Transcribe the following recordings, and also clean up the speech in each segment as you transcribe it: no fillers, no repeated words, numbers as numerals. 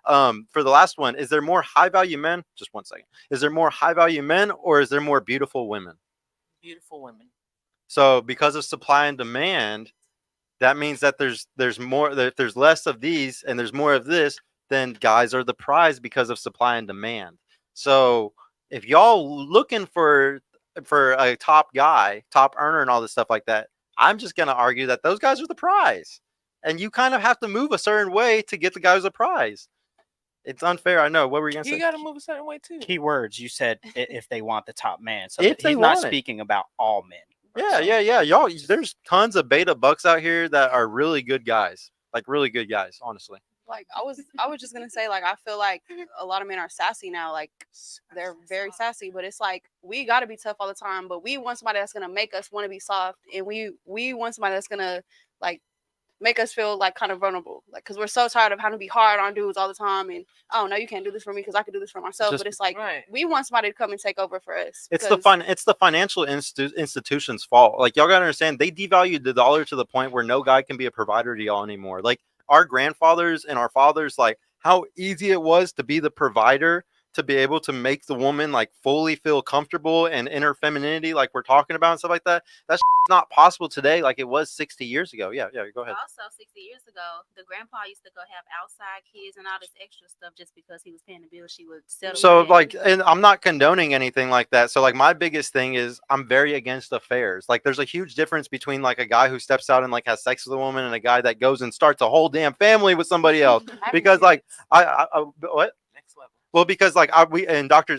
For the last one, is there more high value men? Just 1 second. Is there more high value men or is there more beautiful women? Beautiful women. So because of supply and demand, that means that there's more, that there's less of these and there's more of this, then guys are the prize because of supply and demand. So if y'all looking for a top guy, top earner and all this stuff like that, I'm just gonna argue that those guys are the prize. And you kind of have to move a certain way to get the guys a prize. It's unfair, I know. What were you gonna You say? got to move a certain way too. Keywords. You said if they want the top man, so If they he's not want it. speaking about all men. Yeah, So- yeah. Y'all, there's tons of beta bucks out here that are really good guys. Like really good guys, honestly. Like I was just gonna say, like, I feel like a lot of men are sassy now. Like they're very sassy, but it's like we gotta be tough all the time. But we want somebody that's gonna make us want to be soft, and we want somebody that's gonna like make us feel like kind of vulnerable. Like because we're so tired of having to be hard on dudes all the time, and oh no, you can't do this for me because I can do this for myself. Just- but it's like Right. we want somebody to come and take over for us. It's the because- it's the financial institution's fault. Like y'all gotta understand, they devalued the dollar to the point where no guy can be a provider to y'all anymore. Like our grandfathers and our fathers, like how easy it was to be the provider, to be able to make the woman like fully feel comfortable and in her femininity, like we're talking about and stuff like that. That's not possible today, like it was 60 years ago. Yeah, go ahead. Also, 60 years ago, the grandpa used to go have outside kids and all this extra stuff just because he was paying the bill. She would settle. So with him. like, and I'm not condoning anything like that. So like my biggest thing is I'm very against affairs. Like there's a huge difference between like a guy who steps out and like has sex with a woman and a guy that goes and starts a whole damn family with somebody else. Because like I what? Next level. Well, because like we and Dr.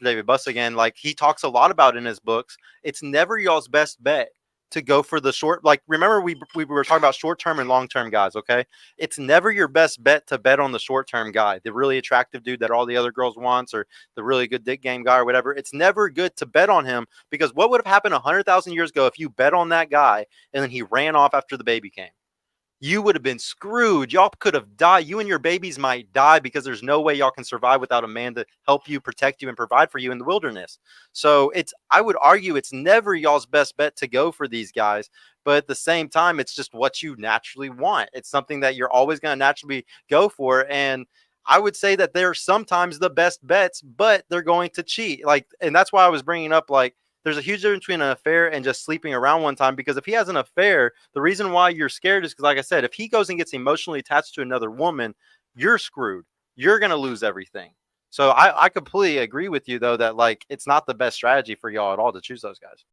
David Buss again, like he talks a lot about in his books, it's never y'all's best bet to go for the short. Like remember we were talking about short term and long term guys. Okay, it's never your best bet to bet on the short term guy, the really attractive dude that all the other girls wants, or the really good dick game guy or whatever. It's never good to bet on him, because what would have happened 100,000 years ago if you bet on that guy and then he ran off after the baby came? You would have been screwed. Y'all could have died. You and your babies might die because there's no way y'all can survive without a man to help you, protect you, and provide for you in the wilderness. So I would argue it's never y'all's best bet to go for these guys. But at the same time, it's just what you naturally want. It's something that you're always going to naturally go for. And I would say that they're sometimes the best bets, but they're going to cheat. Like, and that's why I was bringing up, like, there's a huge difference between an affair and just sleeping around one time. Because if he has an affair, the reason why you're scared is because, like I said, if he goes and gets emotionally attached to another woman, you're screwed. You're going to lose everything. So I completely agree with you, though, that like it's not the best strategy for y'all at all to choose those guys.